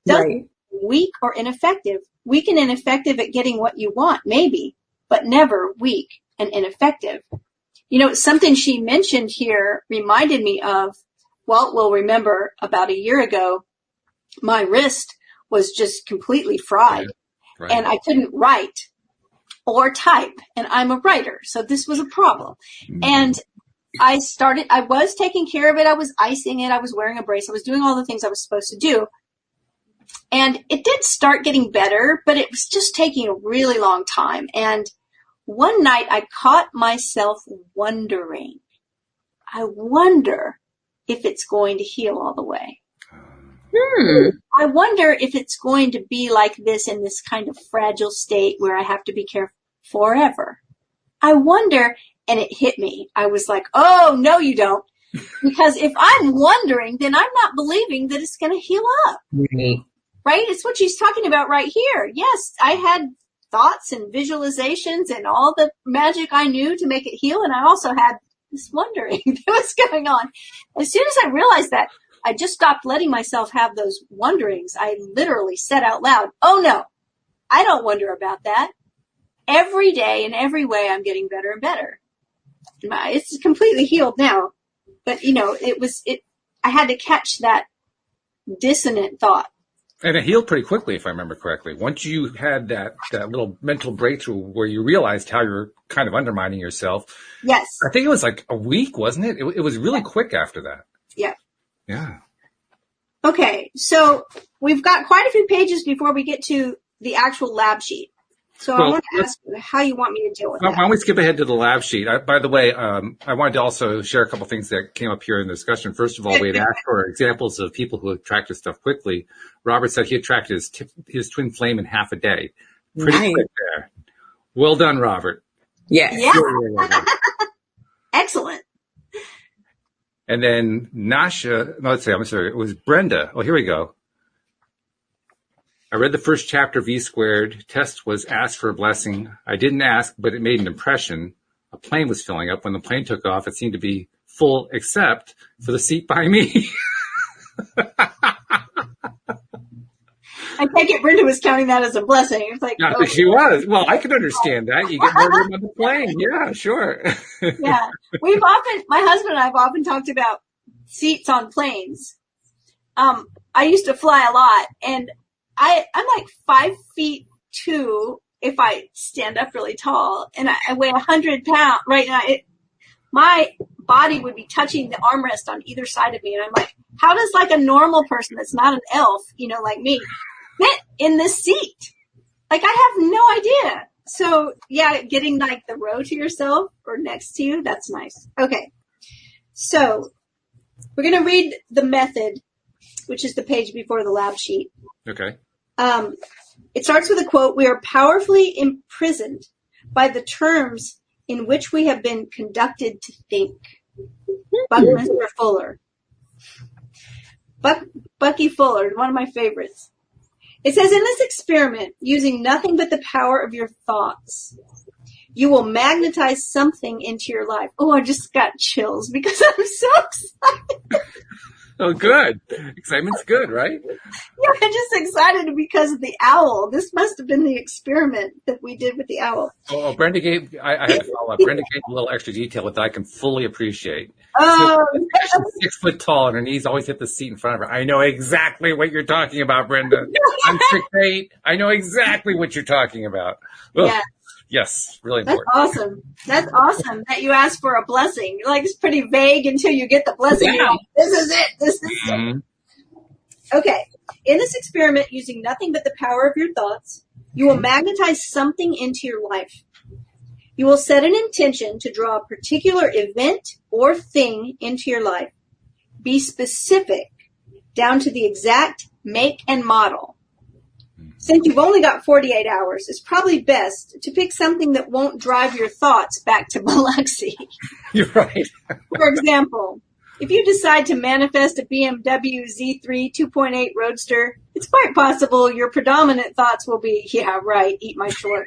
doesn't mean weak or ineffective. Weak and ineffective at getting what you want, maybe, but never weak and ineffective. You know, something she mentioned here reminded me of, Walt will remember about a year ago, my wrist was just completely fried, and I couldn't write or type, and I'm a writer, so this was a problem. And I was taking care of it. I was icing it. I was wearing a brace. I was doing all the things I was supposed to do. And it did start getting better, but it was just taking a really long time. And one night I caught myself wondering, I wonder if it's going to heal all the way. I wonder if it's going to be like this in this kind of fragile state where I have to be careful forever. I wonder, and it hit me. I was like, oh, no, you don't. Because if I'm wondering, then I'm not believing that it's going to heal up. Right? It's what she's talking about right here. Yes, I had thoughts and visualizations and all the magic I knew to make it heal. And I also had this wondering that was going on. As soon as I realized that, I just stopped letting myself have those wonderings. I literally said out loud, oh no, I don't wonder about that. Every day in every way, I'm getting better and better. It's completely healed now. But, I had to catch that dissonant thought. And it healed pretty quickly, if I remember correctly. Once you had that little mental breakthrough where you realized how you're kind of undermining yourself. Yes. I think it was like a week, wasn't it? It was really quick after that. Yeah. Yeah. Okay. So we've got quite a few pages before we get to the actual lab sheet. So I want to ask you how you want me to deal with that. Why don't we skip ahead to the lab sheet? By the way, I wanted to also share a couple things that came up here in the discussion. First of all, we had asked for examples of people who attracted stuff quickly. Robert said he attracted his twin flame in half a day. Pretty quick there. Well done, Robert. Yes. Yeah. Excellent. And then it was Brenda. Oh, here we go. I read the first chapter of E Squared. Test was asked for a blessing. I didn't ask, but it made an impression. A plane was filling up. When the plane took off, it seemed to be full except for the seat by me. I take it Brenda was counting that as a blessing. It's like, yeah, she was. Well, I can understand that. You get more room on the plane. Yeah, sure. Yeah. My husband and I have often talked about seats on planes. I used to fly a lot, and I'm like 5'2" if I stand up really tall, and I weigh 100 pounds right now. My body would be touching the armrest on either side of me, and I'm like, how does like a normal person that's not an elf, like me, fit in this seat? Like, I have no idea. So yeah, getting like the row to yourself or next to you, that's nice. Okay. So we're going to read the method, which is the page before the lab sheet. Okay. It starts with a quote: "We are powerfully imprisoned by the terms in which we have been conducted to think." Buckminster Fuller. Bucky Fuller, one of my favorites. It says, in this experiment, using nothing but the power of your thoughts, you will magnetize something into your life. Oh, I just got chills because I'm so excited. Oh, good. Excitement's good, right? Yeah, I'm just excited because of the owl. This must have been the experiment that we did with the owl. Oh, Brenda gave, I had to follow up. Brenda gave a little extra detail that I can fully appreciate. Oh, she's 6 foot tall and her knees always hit the seat in front of her. I know exactly what you're talking about, Brenda. I'm 6'8". I know exactly what you're talking about. Ugh. Yeah. Yes, really important. That's awesome. That's awesome that you asked for a blessing. Like, it's pretty vague until you get the blessing. Yeah. Like, this is it. This is it. Okay. In this experiment, using nothing but the power of your thoughts, you will magnetize something into your life. You will set an intention to draw a particular event or thing into your life. Be specific down to the exact make and model. Since you've only got 48 hours, it's probably best to pick something that won't drive your thoughts back to Biloxi. You're right. For example, if you decide to manifest a BMW Z3 2.8 Roadster, it's quite possible your predominant thoughts will be, yeah, right, eat my short.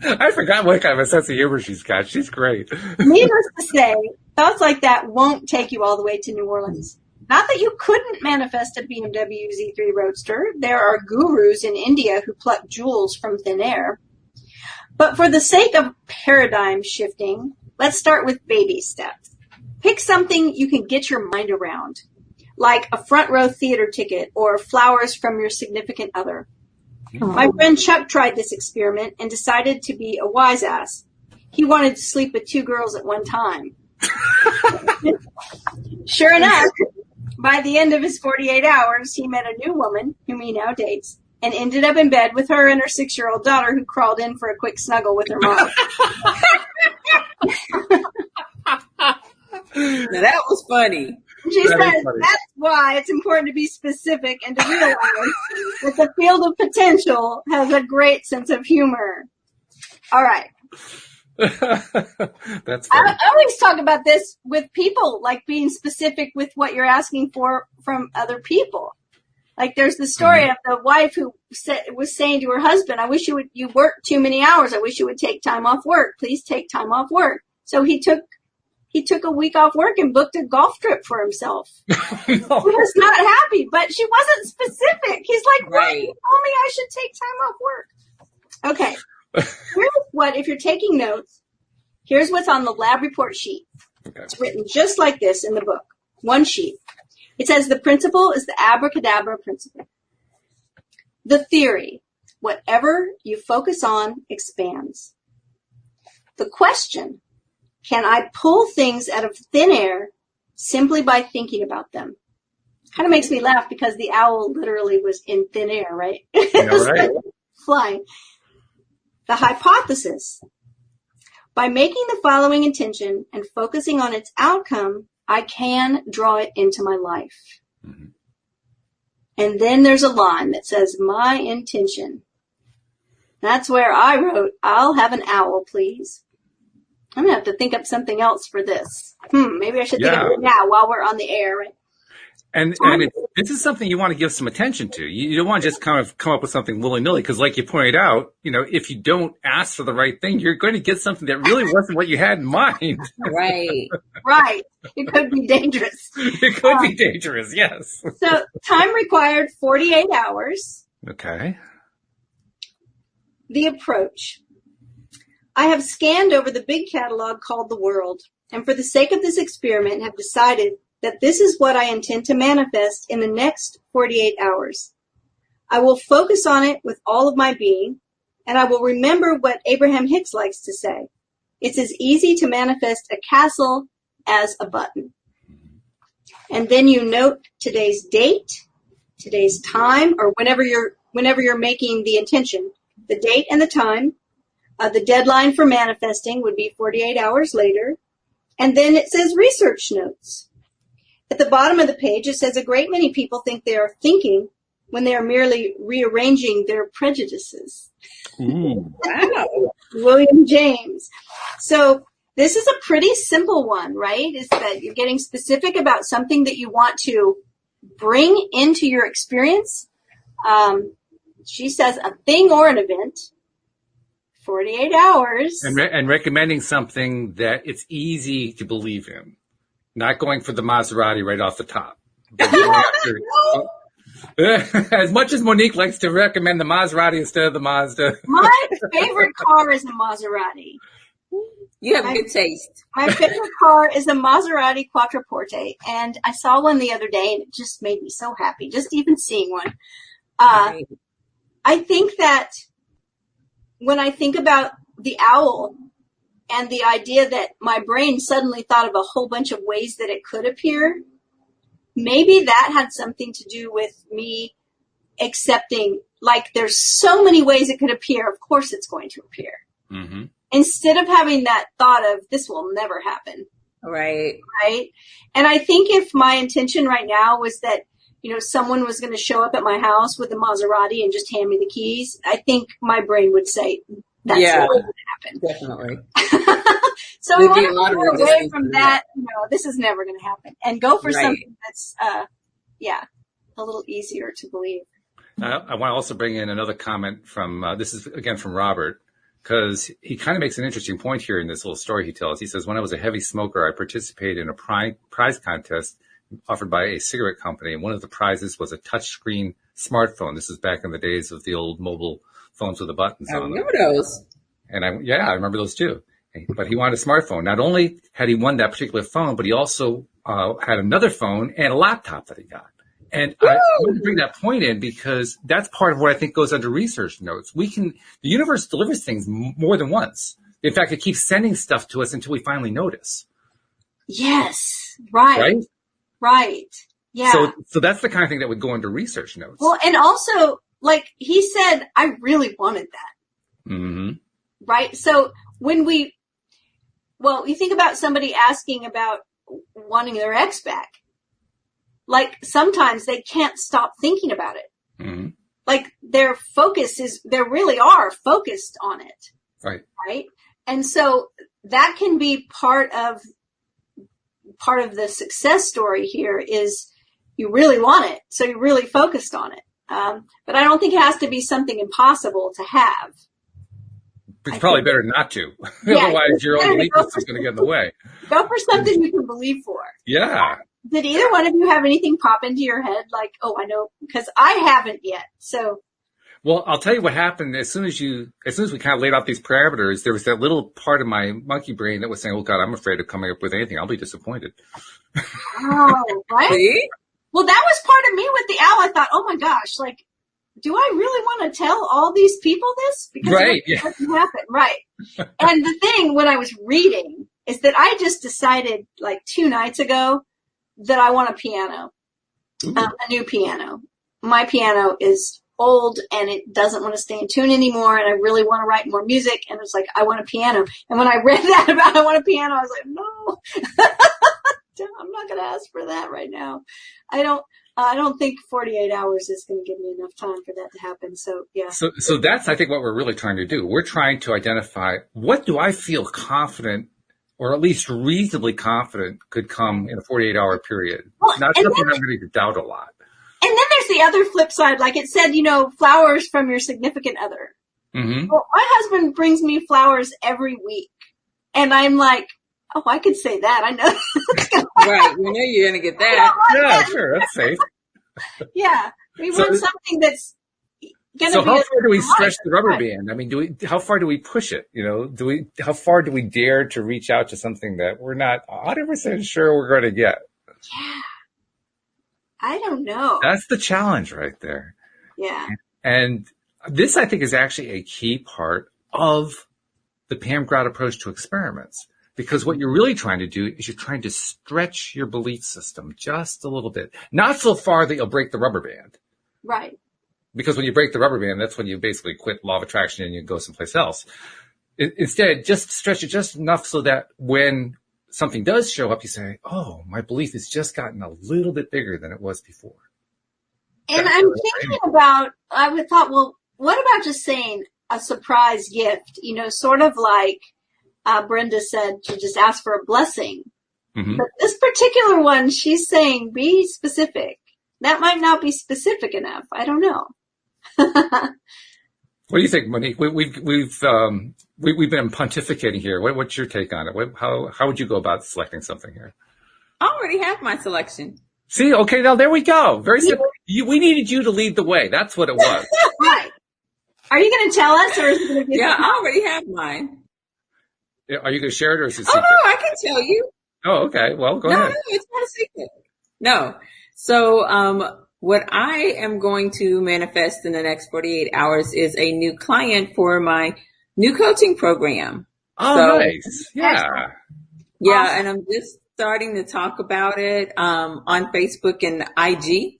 I forgot what kind of a sense of humor she's got. She's great. Needless to say, thoughts like that won't take you all the way to New Orleans. Not that you couldn't manifest a BMW Z3 Roadster. There are gurus in India who pluck jewels from thin air. But for the sake of paradigm shifting, let's start with baby steps. Pick something you can get your mind around, like a front row theater ticket or flowers from your significant other. My friend Chuck tried this experiment and decided to be a wise ass. He wanted to sleep with 2 girls at one time. Sure enough, by the end of his 48 hours, he met a new woman, whom he now dates, and ended up in bed with her and her 6-year-old daughter, who crawled in for a quick snuggle with her mom. Now that was funny. She says that's why it's important to be specific and to realize that the field of potential has a great sense of humor. All right. That's funny. I always talk about this with people, like being specific with what you're asking for from other people. Like there's the story of the wife who was saying to her husband, I wish you work too many hours. I wish you would take time off work. Please take time off work. So he took a week off work and booked a golf trip for himself. No. He was not happy, but she wasn't specific. He's like, Right. You told me I should take time off work. Okay. Here's what, if you're taking notes, here's what's on the lab report sheet. Okay. It's written just like this in the book. One sheet. It says the principle is the abracadabra principle. The theory, whatever you focus on expands. The question, can I pull things out of thin air simply by thinking about them? Kind of makes me laugh because the owl literally was in thin air, right? Yeah, right. Flying. The hypothesis. By making the following intention and focusing on its outcome, I can draw it into my life. Mm-hmm. And then there's a line that says, my intention. That's where I wrote, I'll have an owl, please. I'm going to have to think up something else for this. Maybe I should think of it now while we're on the air. Right? And this is something you want to give some attention to. You don't want to just kind of come up with something willy-nilly, because like you pointed out, if you don't ask for the right thing, you're going to get something that really wasn't what you had in mind. Right. Right. It could be dangerous. It could be dangerous, yes. So time required 48 hours. Okay. The approach. I have scanned over the big catalog called the world, and for the sake of this experiment have decided that this is what I intend to manifest in the next 48 hours. I will focus on it with all of my being, and I will remember what Abraham Hicks likes to say. It's as easy to manifest a castle as a button. And then you note today's date, today's time, or whenever you're making the intention, the date and the time. The deadline for manifesting would be 48 hours later. And then it says research notes. At the bottom of the page, it says a great many people think they are thinking when they are merely rearranging their prejudices. Ooh. Wow. William James. So this is a pretty simple one, right? Is that you're getting specific about something that you want to bring into your experience. She says a thing or an event. 48 hours. And recommending something that it's easy to believe in. Not going for the Maserati right off the top. As much as Monique likes to recommend the Maserati instead of the Mazda. My favorite car is a Maserati. You have good taste. My favorite car is a Maserati Quattroporte, and I saw one the other day, and it just made me so happy, just even seeing one. Right. I think that when I think about the owl and the idea that my brain suddenly thought of a whole bunch of ways that it could appear, maybe that had something to do with me accepting, like, there's so many ways it could appear. Of course it's going to appear. Mm-hmm. Instead of having that thought of this will never happen. Right. Right. And I think if my intention right now was that, someone was going to show up at my house with a Maserati and just hand me the keys, I think my brain would say that's not going to happen. Definitely. So I want to go away from that. This is never going to happen, and go for something that's, a little easier to believe. I want to also bring in another comment from, this is again from Robert, because he kind of makes an interesting point here in this little story he tells. He says, when I was a heavy smoker, I participated in a prize contest offered by a cigarette company. And one of the prizes was a touchscreen smartphone. This is back in the days of the old mobile phones with the buttons on them. I remember those. And I remember those too. But he wanted a smartphone. Not only had he won that particular phone, but he also had another phone and a laptop that he got. And I want to bring that point in because that's part of what I think goes under research notes. The universe delivers things more than once. In fact, it keeps sending stuff to us until we finally notice. Yes. Right. Yeah. So that's the kind of thing that would go under research notes. Well, and also like he said, I really wanted that. Mm-hmm. Right? So when you think about somebody asking about wanting their ex back. Like sometimes they can't stop thinking about it. Mm-hmm. Like their focus they really are focused on it. Right. Right. And so that can be part of the success story here is you really want it. So you're really focused on it. But I don't think it has to be something impossible to have. It's probably better not to. Yeah, otherwise your own belief is going to get in the way. Go for something you can believe for. Yeah. Did either one of you have anything pop into your head? Like, oh, I know, because I haven't yet. So. Well, I'll tell you what happened as soon as we kind of laid out these parameters, there was that little part of my monkey brain that was saying, oh God, I'm afraid of coming up with anything. I'll be disappointed. Oh, right. See? Well, that was part of me with the owl. I thought, oh my gosh, like, do I really want to tell all these people this? Because right. It doesn't happen. Right. And the thing when I was reading is that I just decided like 2 nights ago that I want a piano, a new piano. My piano is old and it doesn't want to stay in tune anymore. And I really want to write more music. And it's like, I want a piano. And when I read that about I want a piano, I was like, no, I'm not going to ask for that right now. I don't think 48 hours is going to give me enough time for that to happen. So, yeah. So that's, I think, what we're really trying to do. We're trying to identify what do I feel confident or at least reasonably confident could come in a 48-hour period. Well, Not something I'm going to doubt a lot. And then there's the other flip side. Like it said, flowers from your significant other. Mm-hmm. Well, my husband brings me flowers every week. And I'm like, oh, I could say that. I know. Right. You know you're going to get that. Yeah, sure. That's safe. Yeah. We want something that's going to be. So how far do we stretch the rubber band? I mean, how far do we push it? How far do we dare to reach out to something that we're not 100% sure we're going to get? Yeah. I don't know. That's the challenge right there. Yeah. And this, I think, is actually a key part of the Pam Grout approach to experiments. Because what you're really trying to do is you're trying to stretch your belief system just a little bit. Not so far that you'll break the rubber band. Right. Because when you break the rubber band, that's when you basically quit law of attraction and you go someplace else. Instead, just stretch it just enough so that when something does show up, you say, oh, my belief has just gotten a little bit bigger than it was before. And I'm thinking about, I thought, well, what about just saying a surprise gift? Sort of like Brenda said, to just ask for a blessing. Mm-hmm. But this particular one, she's saying, be specific. That might not be specific enough. I don't know. What do you think, Monique? We've been pontificating here. What's your take on it? How would you go about selecting something here? I already have my selection. See, okay, now there we go. Very simple. We needed you to lead the way. That's what it was. Right. Are you going to tell us, or is it going to be? Yeah, I already have mine. Are you going to share it, or is it Oh secret? no, I can tell you. Oh, okay. Well, go ahead. No, it's not a secret. No. So, what I am going to manifest in the next 48 hours is a new client for my new coaching program. Oh, nice. Yeah. Yeah, Awesome. and I'm just starting to talk about it on Facebook and IG.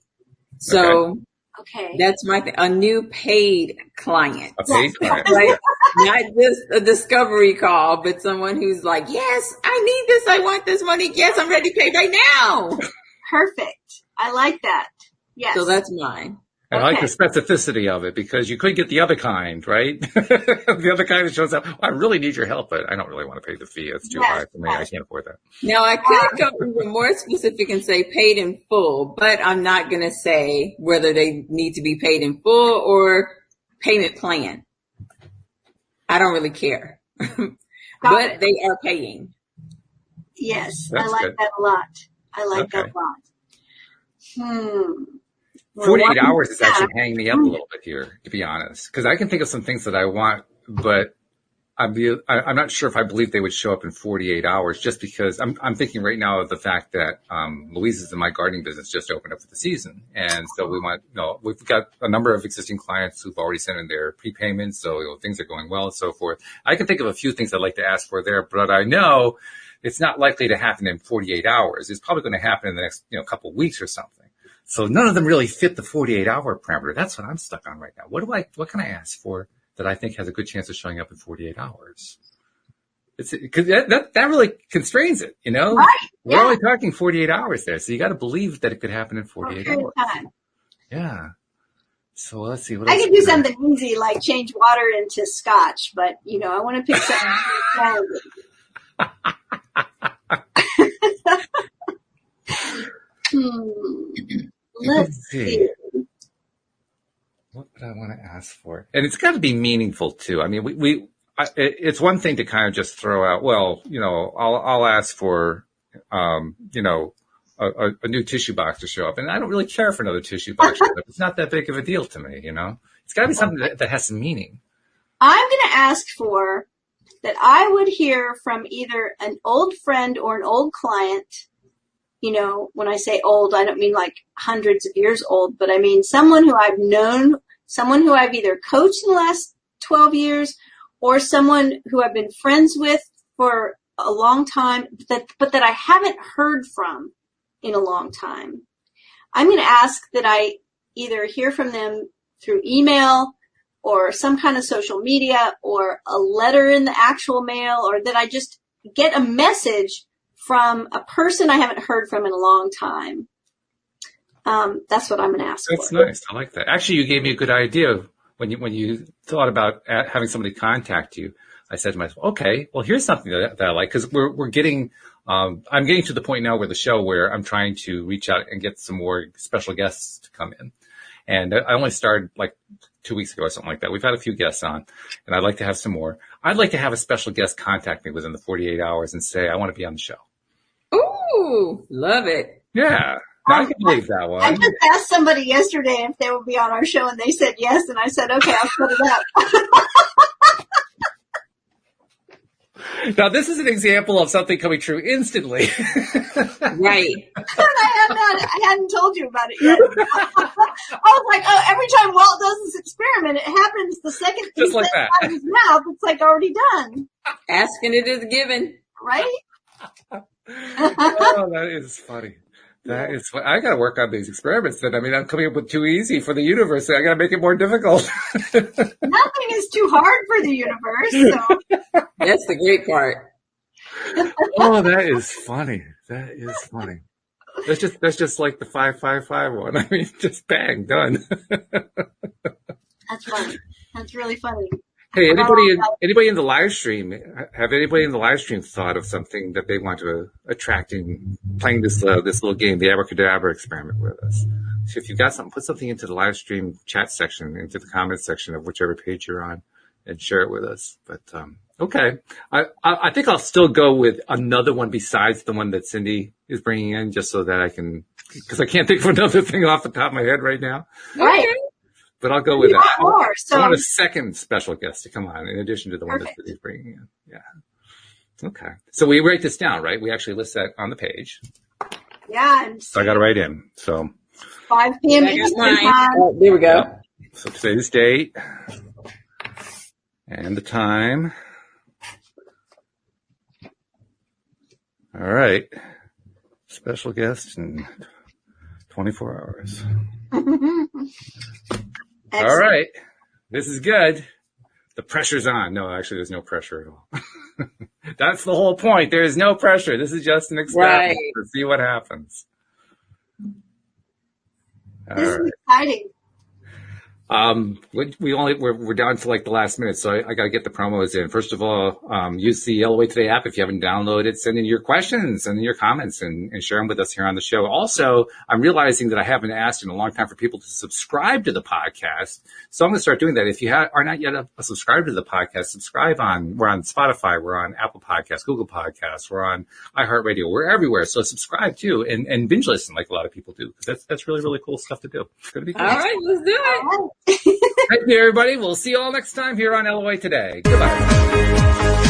So Okay. that's a new paid client. A paid client. Right? Not just a discovery call, but someone who's like, yes, I need this. I want this money. Yes, I'm ready to pay right now. Perfect. I like that. Yes. So that's mine. I like the specificity of it because you could get the other kind, right? The other kind that shows up, I really need your help, but I don't really want to pay the fee. It's too high for me. I can't afford that. Now, I could go even more specific and say paid in full, but I'm not going to say whether they need to be paid in full or payment plan. I don't really care, but they are paying. Yes. That's I like good. that a lot. I like Okay. that a lot. 48 hours is actually hanging me up a little bit here, to be honest, because I can think of some things that I want, but I'm not sure if I believe they would show up in 48 hours just because I'm thinking right now of the fact that Louise's and my gardening business just opened up for the season. And so we've got a number of existing clients who've already sent in their prepayments. So things are going well and so forth. I can think of a few things I'd like to ask for there, but I know it's not likely to happen in 48 hours. It's probably going to happen in the next couple of weeks or something. So none of them really fit the 48-hour parameter. That's what I'm stuck on right now. What can I ask for that I think has a good chance of showing up in 48 hours? Because that really constrains it, you know? Right. We're only talking 48 hours there. So you got to believe that it could happen in 48 hours. Time. Yeah. So let's see. I could do something easy like change water into scotch, but, you know, I want to pick something challenging. Let's see. What would I want to ask for? And it's got to be meaningful too. I mean, it's one thing to kind of just throw out, well, you know, I'll ask for, you know, a new tissue box to show up. And I don't really care for another tissue box. It's not that big of a deal to me, you know? It's got to be something that has some meaning. I'm going to ask for that I would hear from either an old friend or an old client. You know, when I say old, I don't mean like hundreds of years old, but I mean someone who I've known, someone who I've either coached in the last 12 years or someone who I've been friends with for a long time, but that I haven't heard from in a long time. I'm going to ask that I either hear from them through email or some kind of social media or a letter in the actual mail, or that I just get a message from a person I haven't heard from in a long time. That's what I'm going to ask for. That's nice. I like that. Actually, you gave me a good idea when you thought about having somebody contact you. I said to myself, okay, well, here's something that I like, because we're getting, I'm getting to the point now where the show where I'm trying to reach out and get some more special guests to come in. And I only started like 2 weeks ago or something like that. We've had a few guests on, and I'd like to have some more. I'd like to have a special guest contact me within the 48 hours and say, I want to be on the show. Ooh, love it. Yeah. I can believe that one. I just asked somebody yesterday if they would be on our show, and they said yes, and I said, okay, I'll put it up. Now, this is an example of something coming true instantly. Right. I hadn't told you about it yet. I was like, oh, every time Walt does this experiment, it happens the second he Just like says that. out of his mouth, it's like already done. Asking it is given. Right? Oh, that is funny. That is funny. I got to work on these experiments then. I mean, I'm coming up with too easy for the universe. I got to make it more difficult. Nothing is too hard for the universe. So. That's the great part. Oh, that is funny. That is funny. That's just like the 555 one. I mean, just bang, done. That's funny. That's really funny. Hey, anybody in the live stream, have anybody in the live stream thought of something that they want to attract in playing this little game, the Abracadabra experiment with us? So if you've got something, put something into the live stream chat section, into the comments section of whichever page you're on, and share it with us. But okay, I think I'll still go with another one besides the one that Cindy is bringing in, just so that I can, because I can't think of another thing off the top of my head right now. Right. But I'll go with that. More, so. I want a second special guest to come on in addition to the one that Cindy's bringing in. Yeah. Okay. So we write this down, right? We actually list that on the page. Yeah. And so I got to write in. So 5 p.m. Eastern time. Oh, there we go. Yeah. So today's date and the time. All right. Special guest in 24 hours. All right. This is good. The pressure's on. No, actually, there's no pressure at all. That's the whole point. There is no pressure. This is just an experiment to see what happens. This is exciting. We're down to like the last minute, so I got to get the promos in. First of all, use the LOA Today app if you haven't downloaded. Send in your questions, send in your comments, and share them with us here on the show. Also, I'm realizing that I haven't asked in a long time for people to subscribe to the podcast, so I'm going to start doing that. If you are not yet a subscriber to the podcast, subscribe we're on Spotify, we're on Apple Podcasts, Google Podcasts, we're on iHeartRadio, we're everywhere. So subscribe too, and binge listen like a lot of people do, because that's really, really cool stuff to do. It's going to be cool. All right, let's do it. Thank you, everybody. We'll see you all next time here on LOA Today. Goodbye.